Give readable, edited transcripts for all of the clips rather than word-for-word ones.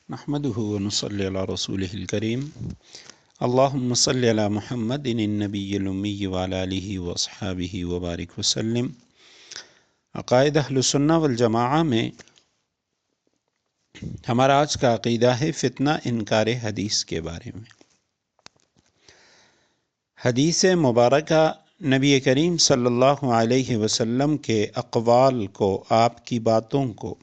نحمده ونصلي على رسوله الكريم اللهم صل على محمد النبي الأمي وعلى آله وأصحابه وبارك وسلم۔ عقائد اہل سنہ والجماعہ میں ہمارا آج کا عقیدہ ہے فتنہ انکار حدیث کے بارے میں۔ حدیث مبارکہ نبی کریم صلی اللہ علیہ وسلم کے اقوال کو، آپ کی باتوں کو،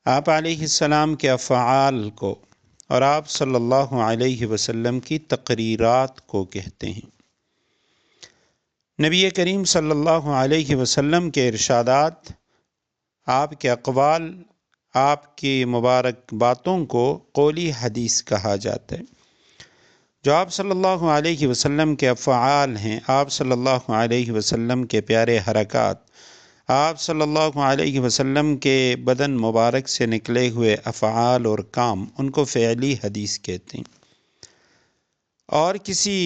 آپ علیہ السلام کے افعال کو اور آپ صلی اللہ علیہ وسلم کی تقریرات کو کہتے ہیں۔ نبی کریم صلی اللہ علیہ وسلم کے ارشادات، آپ کے اقوال، آپ کی مبارک باتوں کو قولی حدیث کہا جاتا ہے۔ جو آپ صلی اللہ علیہ وسلم کے افعال ہیں، آپ صلی اللہ علیہ وسلم کے پیارے حرکات، آپ صلی اللہ علیہ وسلم کے بدن مبارک سے نکلے ہوئے افعال اور کام، ان کو فعلی حدیث کہتے ہیں۔ اور کسی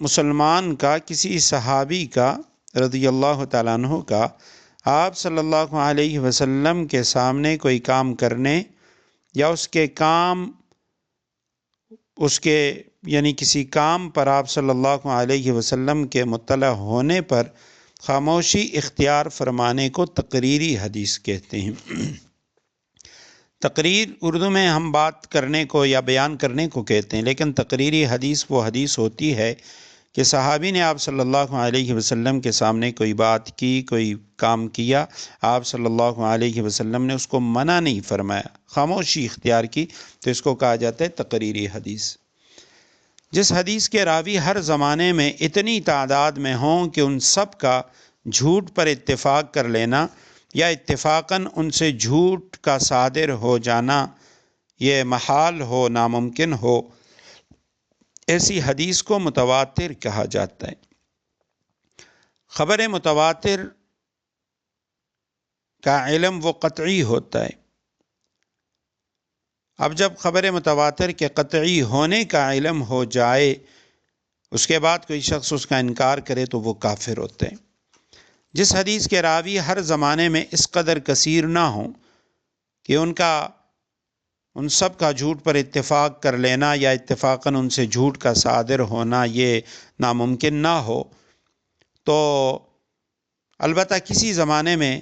مسلمان کا، کسی صحابی کا رضی اللہ تعالیٰ عنہ کا آپ صلی اللہ علیہ وسلم کے سامنے کوئی کام کرنے یا کسی کام پر آپ صلی اللہ علیہ وسلم کے مطلع ہونے پر خاموشی اختیار فرمانے کو تقریری حدیث کہتے ہیں۔ تقریر اردو میں ہم بات کرنے کو یا بیان کرنے کو کہتے ہیں، لیکن تقریری حدیث وہ حدیث ہوتی ہے کہ صحابی نے آپ صلی اللہ علیہ وسلم کے سامنے کوئی بات کی، کوئی کام کیا، آپ صلی اللہ علیہ وسلم نے اس کو منع نہیں فرمایا، خاموشی اختیار کی، تو اس کو کہا جاتا ہے تقریری حدیث۔ جس حدیث کے راوی ہر زمانے میں اتنی تعداد میں ہوں کہ ان سب کا جھوٹ پر اتفاق کر لینا یا اتفاقاً ان سے جھوٹ کا صادر ہو جانا یہ محال ہو، ناممکن ہو، ایسی حدیث کو متواتر کہا جاتا ہے۔ خبر متواتر کا علم وہ قطعی ہوتا ہے۔ اب جب خبر متواتر کے قطعی ہونے کا علم ہو جائے، اس کے بعد کوئی شخص اس کا انکار کرے تو وہ کافر ہوتے ہیں۔ جس حدیث کے راوی ہر زمانے میں اس قدر کثیر نہ ہوں کہ ان سب کا جھوٹ پر اتفاق کر لینا یا اتفاقاً ان سے جھوٹ کا صادر ہونا یہ ناممکن نہ ہو، تو البتہ کسی زمانے میں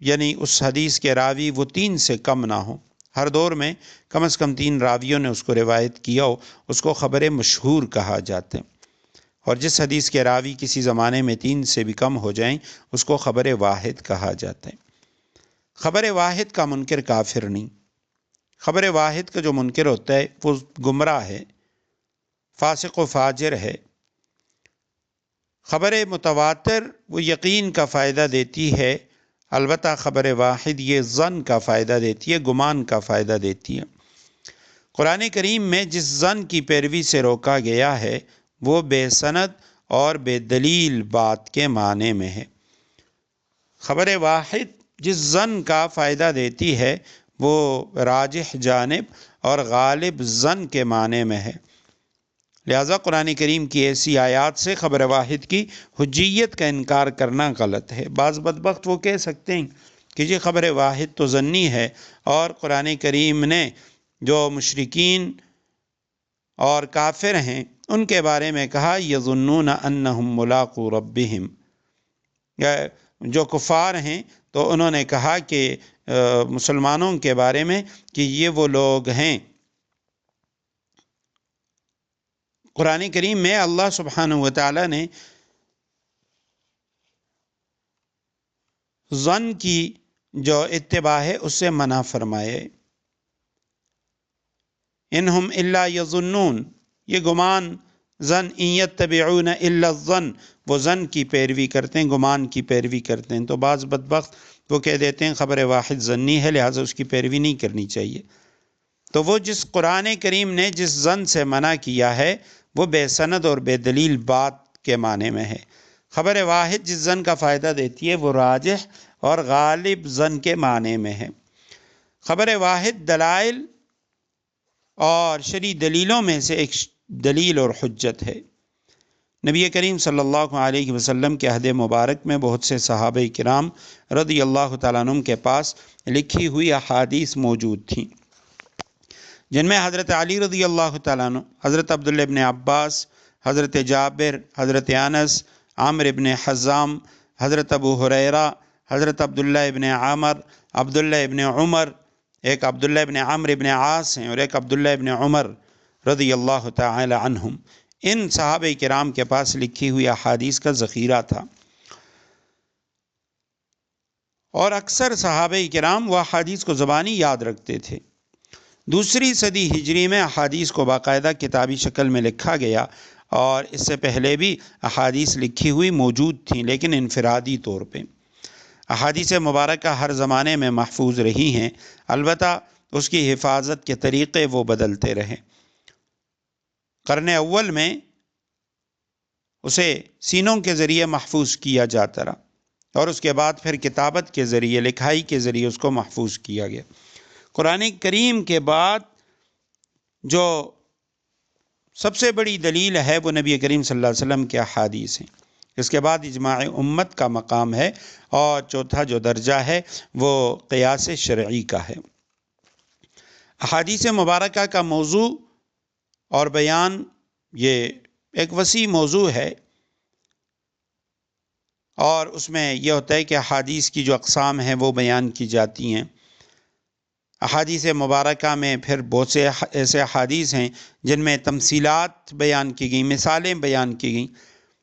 اس حدیث کے راوی وہ 3 سے کم نہ ہوں، ہر دور میں کم از کم 3 راویوں نے اس کو روایت کیا ہو، اس کو خبر مشہور کہا جاتا ہے۔ اور جس حدیث کے راوی کسی زمانے میں 3 سے بھی کم ہو جائیں، اس کو خبر واحد کہا جاتا ہے۔ خبر واحد کا منکر کافر نہیں، خبر واحد کا جو منکر ہوتا ہے وہ گمراہ ہے، فاسق و فاجر ہے۔ خبر متواتر وہ یقین کا فائدہ دیتی ہے، البتہ خبر واحد یہ ظن کا فائدہ دیتی ہے، گمان کا فائدہ دیتی ہے۔ قرآن کریم میں جس ظن کی پیروی سے روکا گیا ہے وہ بے سند اور بے دلیل بات کے معنی میں ہے۔ خبر واحد جس ظن کا فائدہ دیتی ہے وہ راجح جانب اور غالب ظن کے معنی میں ہے۔ لہذا قرآن کریم کی ایسی آیات سے خبر واحد کی حجیت کا انکار کرنا غلط ہے۔ بعض بدبخت وہ کہہ سکتے ہیں کہ یہ خبر واحد تو ظنی ہے، اور قرآن کریم نے جو مشرکین اور کافر ہیں ان کے بارے میں کہا یظنون انہم ملاقو ربہم، جو کفار ہیں تو انہوں نے کہا کہ مسلمانوں کے بارے میں کہ یہ وہ لوگ ہیں۔ قرآن کریم میں اللہ سبحانہ وتعالی نے ظن کی جو اتباع ہے اس سے منع فرمائے۔ انہم الا یظنون، یہ گمان، ظن، ان یتبعون الا الظن، وہ ظن کی پیروی کرتے ہیں، گمان کی پیروی کرتے ہیں۔ تو بعض بدبخت وہ کہہ دیتے ہیں خبر واحد ظنی ہے لہٰذا اس کی پیروی نہیں کرنی چاہیے۔ تو وہ جس قرآن کریم نے جس ظن سے منع کیا ہے وہ بے سند اور بے دلیل بات کے معنی میں ہے۔ خبر واحد جس ظن کا فائدہ دیتی ہے وہ راجح اور غالب ظن کے معنی میں ہے۔ خبر واحد دلائل اور شرعی دلیلوں میں سے ایک دلیل اور حجت ہے۔ نبی کریم صلی اللہ علیہ وسلم کے عہد مبارک میں بہت سے صحابہ کرام رضی اللہ تعالیٰ عنہم کے پاس لکھی ہوئی احادیث موجود تھیں۔ جن میں حضرت علی رضی اللہ تعالیٰ عنہ، حضرت عبداللہ ابن عباس، حضرت جابر، حضرت انس، عامر ابن حزام، حضرت ابو ہریرہ، حضرت عبداللہ ابن عامر، عبداللہ ابن عمر، ایک عبداللہ ابن عامر ابن عاص ہیں اور ایک عبداللہ ابن عمر رضی اللہ تعالی عنہم، ان صحابہ کرام کے پاس لکھی ہوئی احادیث کا ذخیرہ تھا، اور اکثر صحابہ کرام وہ احادیث کو زبانی یاد رکھتے تھے۔ دوسری صدی ہجری میں احادیث کو باقاعدہ کتابی شکل میں لکھا گیا، اور اس سے پہلے بھی احادیث لکھی ہوئی موجود تھیں، لیکن انفرادی طور پہ۔ احادیث مبارکہ ہر زمانے میں محفوظ رہی ہیں، البتہ اس کی حفاظت کے طریقے وہ بدلتے رہے۔ قرن اول میں اسے سینوں کے ذریعے محفوظ کیا جاتا رہا، اور اس کے بعد پھر کتابت کے ذریعے، لکھائی کے ذریعے اس کو محفوظ کیا گیا۔ قرآن کریم کے بعد جو سب سے بڑی دلیل ہے وہ نبی کریم صلی اللہ علیہ وسلم کے احادیث ہیں، اس کے بعد اجماع امت کا مقام ہے، اور چوتھا جو درجہ ہے وہ قیاس شرعی کا ہے۔ احادیث مبارکہ کا موضوع اور بیان یہ ایک وسیع موضوع ہے، اور اس میں یہ ہوتا ہے کہ احادیث کی جو اقسام ہیں وہ بیان کی جاتی ہیں۔ احادیث مبارکہ میں پھر بہت سے ایسے احادیث ہیں جن میں تمثیلات بیان کی گئیں، مثالیں بیان کی گئیں،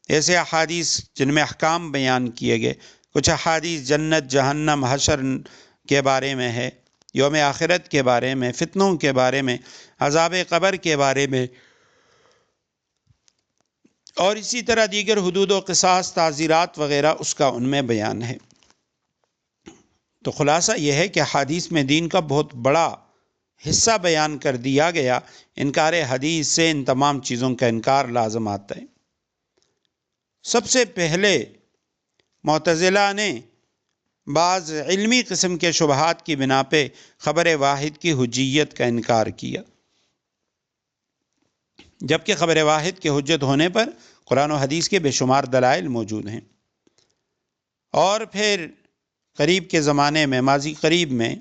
ایسے احادیث جن میں احکام بیان کیے گئے، کچھ احادیث جنت، جہنم، حشر کے بارے میں ہے، یوم آخرت کے بارے میں، فتنوں کے بارے میں، عذاب قبر کے بارے میں، اور اسی طرح دیگر حدود و قصاص، تعزیرات وغیرہ اس کا ان میں بیان ہے۔ تو خلاصہ یہ ہے کہ حدیث میں دین کا بہت بڑا حصہ بیان کر دیا گیا۔ انکار حدیث سے ان تمام چیزوں کا انکار لازم آتا ہے۔ سب سے پہلے معتزلہ نے بعض علمی قسم کے شبہات کی بنا پہ خبر واحد کی حجیت کا انکار کیا، جبکہ خبر واحد کی حجت ہونے پر قرآن و حدیث کے بے شمار دلائل موجود ہیں۔ اور پھر قریب کے زمانے میں، ماضی قریب میں،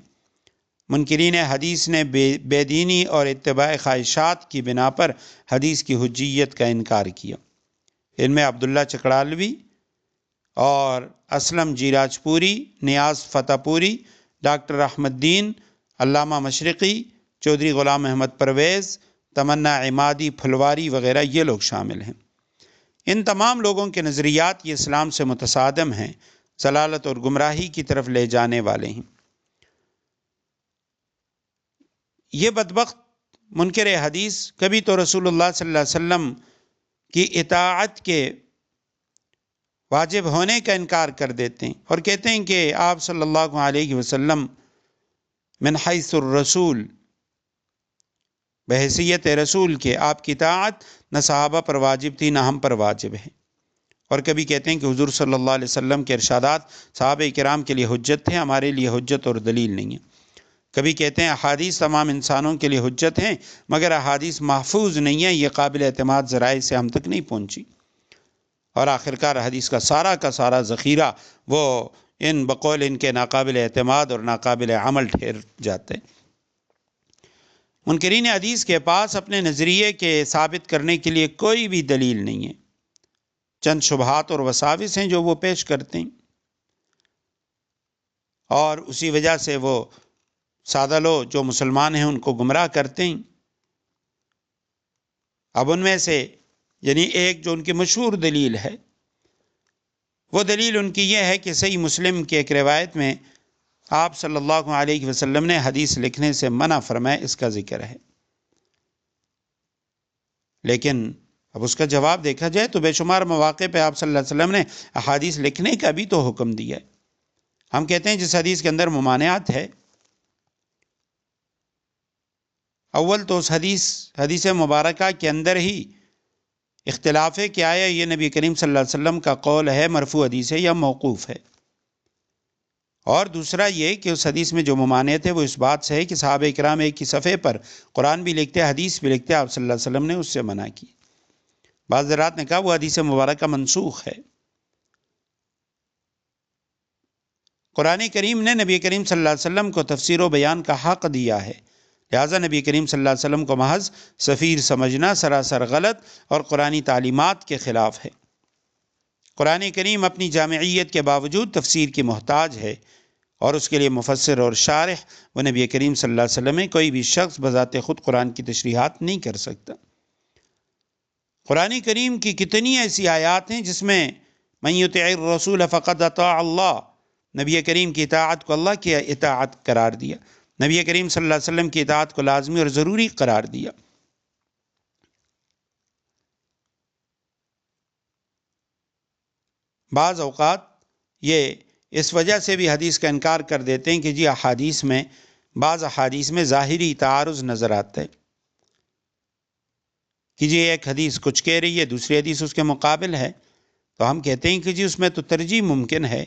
منکرین حدیث نے بے دینی اور اتباع خواہشات کی بنا پر حدیث کی حجیت کا انکار کیا۔ ان میں عبداللہ چکڑالوی اور اسلم جیراج پوری، نیاز فتح پوری، ڈاکٹر احمد دین، علامہ مشرقی، چودھری غلام احمد پرویز، تمنا عمادی پھلواری وغیرہ یہ لوگ شامل ہیں۔ ان تمام لوگوں کے نظریات یہ اسلام سے متصادم ہیں، ضلالت اور گمراہی کی طرف لے جانے والے ہیں۔ یہ بدبخت منکر حدیث کبھی تو رسول اللہ صلی اللہ علیہ وسلم کی اطاعت کے واجب ہونے کا انکار کر دیتے ہیں، اور کہتے ہیں کہ آپ صلی اللہ علیہ وسلم من حیث الرسول، بحیثیت رسول کے آپ کی اطاعت نہ صحابہ پر واجب تھی نہ ہم پر واجب ہے۔ اور کبھی کہتے ہیں کہ حضور صلی اللہ علیہ وسلم کے ارشادات صحابہ کرام کے لیے حجت تھے، ہمارے لیے حجت اور دلیل نہیں ہے۔ کبھی کہتے ہیں احادیث تمام انسانوں کے لیے حجت ہیں، مگر احادیث محفوظ نہیں ہیں، یہ قابل اعتماد ذرائع سے ہم تک نہیں پہنچی۔ اور آخرکار حدیث کا سارا ذخیرہ وہ بقول ان کے ناقابل اعتماد اور ناقابل عمل ٹھہر جاتے ہیں۔ منکرین حدیث کے پاس اپنے نظریے کے ثابت کرنے کے لیے کوئی بھی دلیل نہیں ہے، چند شبہات اور وساوس ہیں جو وہ پیش کرتے ہیں، اور اسی وجہ سے وہ سادہ لوگ جو مسلمان ہیں ان کو گمراہ کرتے ہیں۔ اب ان میں سے یعنی ایک جو ان کی مشہور دلیل ہے، وہ دلیل ان کی یہ ہے کہ صحیح مسلم کی ایک روایت میں آپ صلی اللہ علیہ وسلم نے حدیث لکھنے سے منع فرمایا، اس کا ذکر ہے۔ لیکن اب اس کا جواب دیکھا جائے تو بے شمار مواقع پہ آپ صلی اللہ علیہ وسلم نے احادیث لکھنے کا بھی تو حکم دیا ہے۔ ہم کہتے ہیں جس حدیث کے اندر ممانعت ہے، اول تو اس حدیث مبارکہ کے اندر ہی اختلاف ہے کہ آیا یہ نبی کریم صلی اللہ علیہ وسلم کا قول ہے، مرفوع حدیث ہے یا موقوف ہے، اور دوسرا یہ کہ اس حدیث میں جو ممانعت ہے وہ اس بات سے ہے کہ صحابہ کرام ایک ہی صفحے پر قرآن بھی لکھتے، حدیث بھی لکھتے، آپ صلی اللہ علیہ وسلم نے اس سے منع کی۔ بعض حضرات نے کہا وہ حدیث مبارکہ منسوخ ہے۔ قرآن کریم نے نبی کریم صلی اللہ علیہ وسلم کو تفسیر و بیان کا حق دیا ہے، لہٰذا نبی کریم صلی اللہ علیہ وسلم کو محض سفیر سمجھنا سراسر غلط اور قرآنی تعلیمات کے خلاف ہے۔ قرآن کریم اپنی جامعیت کے باوجود تفسیر کی محتاج ہے، اور اس کے لیے مفسر اور شارح وہ نبی کریم صلی اللہ علیہ وسلم ہے۔ کوئی بھی شخص بذات خود قرآن کی تشریحات نہیں کر سکتا۔ قرآن کریم کی کتنی ایسی آیات ہیں جس میں من یطع الرسول فقد اطاع اللہ، نبی کریم کی اطاعت کو اللہ کی اطاعت قرار دیا، نبی کریم صلی اللہ علیہ وسلم کی اطاعت کو لازمی اور ضروری قرار دیا۔ بعض اوقات یہ اس وجہ سے بھی حدیث کا انکار کر دیتے ہیں کہ جی بعض احادیث میں ظاہری تعارض نظر آتا ہے کہ جی ایک حدیث کچھ کہہ رہی ہے، دوسری حدیث اس کے مقابل ہے، تو ہم کہتے ہیں کہ جی اس میں تو ترجیح ممکن ہے،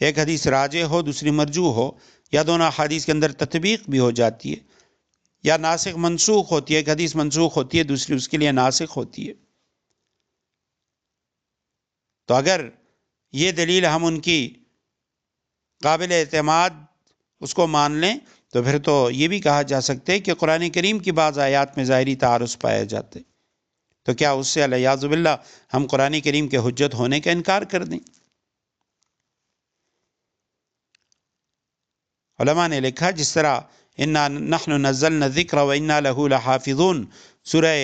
ایک حدیث راجح ہو دوسری مرجوح ہو، یا دونوں حدیث کے اندر تطبیق بھی ہو جاتی ہے، یا ناسخ منسوخ ہوتی ہے، ایک حدیث منسوخ ہوتی ہے دوسری اس کے لیے ناسخ ہوتی ہے۔ تو اگر یہ دلیل ہم ان کی قابل اعتماد اس کو مان لیں تو پھر تو یہ بھی کہا جا سکتا ہے کہ قرآن کریم کی بعض آیات میں ظاہری تعارض پایا جاتے، تو کیا اس سے علیاذ باللہ ہم قرآن کریم کے حجت ہونے کا انکار کر دیں؟ علماء نے لکھا جس طرح انا نحن نزلنا الذکر وانا لہ لحافظون، سورہ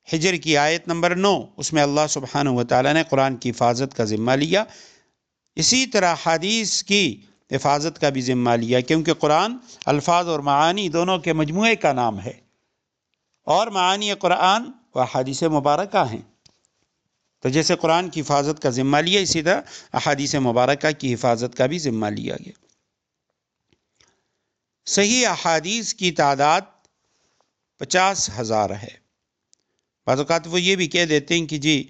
حجر کی آیت نمبر 9، اس میں اللہ سبحانہ وتعالی نے قرآن کی حفاظت کا ذمہ لیا، اسی طرح حدیث کی حفاظت کا بھی ذمہ لیا، کیونکہ قرآن الفاظ اور معانی دونوں کے مجموعے کا نام ہے، اور معانی قرآن و احادیث مبارکہ ہیں، تو جیسے قرآن کی حفاظت کا ذمہ لیا اسی طرح احادیث مبارکہ کی حفاظت کا بھی ذمہ لیا گیا۔ صحیح احادیث کی تعداد 50,000 ہے۔ بعض اوقات وہ یہ بھی کہہ دیتے ہیں کہ جی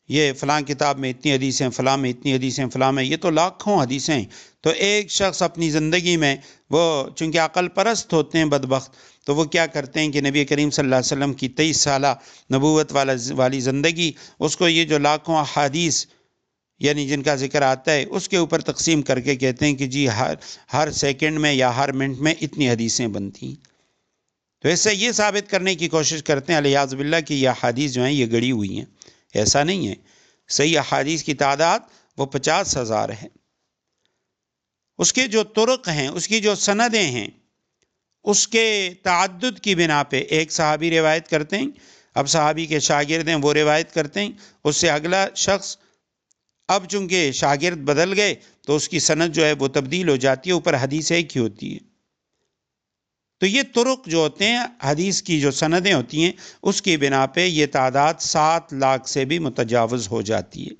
یہ فلاں کتاب میں اتنی حدیثیں، فلاں میں اتنی حدیثیں، فلاں میں، یہ تو لاکھوں حدیثیں ہیں۔ تو ایک شخص اپنی زندگی میں وہ چونکہ عقل پرست ہوتے ہیں بدبخت، تو وہ کیا کرتے ہیں کہ نبی کریم صلی اللہ علیہ وسلم کی 23 سالہ نبوت والی زندگی، اس کو یہ جو لاکھوں احادیث یعنی جن کا ذکر آتا ہے اس کے اوپر تقسیم کر کے کہتے ہیں کہ جی ہر سیکنڈ میں یا ہر منٹ میں اتنی حدیثیں بنتی ہیں۔ تو اس سے یہ ثابت کرنے کی کوشش کرتے ہیں علیاذ باللہ کہ یہ احادیث جو ہیں یہ گڑی ہوئی ہیں، ایسا نہیں ہے۔ صحیح احادیث کی تعداد وہ 50,000 ہے۔ اس کے جو طرق ہیں، اس کی جو سندیں ہیں، اس کے تعدد کی بنا پہ ایک صحابی روایت کرتے ہیں، اب صحابی کے شاگرد ہیں وہ روایت کرتے ہیں، اس سے اگلا شخص، اب چونکہ شاگرد بدل گئے تو اس کی سند جو ہے وہ تبدیل ہو جاتی ہے، اوپر حدیث ایک ہی ہوتی ہے۔ تو یہ طرق جو ہوتے ہیں، حدیث کی جو سندیں ہوتی ہیں، اس کی بنا پہ یہ تعداد 7 لاکھ سے بھی متجاوز ہو جاتی ہے۔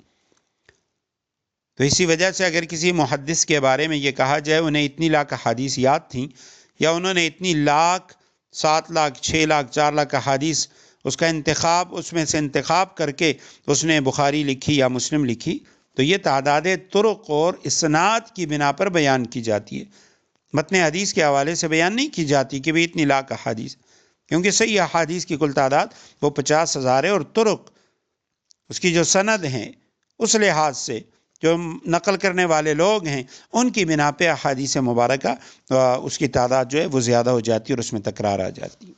تو اسی وجہ سے اگر کسی محدث کے بارے میں یہ کہا جائے انہیں اتنی لاکھ احادیث یاد تھیں، یا انہوں نے اتنی لاکھ، 7 لاکھ، 6 لاکھ، 4 لاکھ احادیث اس کا انتخاب، اس میں سے انتخاب کر کے اس نے بخاری لکھی یا مسلم لکھی، تو یہ تعداد طرق اور اسناد کی بنا پر بیان کی جاتی ہے، متن حدیث کے حوالے سے بیان نہیں کی جاتی کہ بھی اتنی لاکھ احادیث، کیونکہ صحیح احادیث کی کل تعداد وہ 50,000 ہے، اور طرق اس کی جو سند ہیں اس لحاظ سے جو نقل کرنے والے لوگ ہیں ان کی بنا پہ احادیث مبارکہ اس کی تعداد جو ہے وہ زیادہ ہو جاتی ہے اور اس میں تکرار آ جاتی ہے۔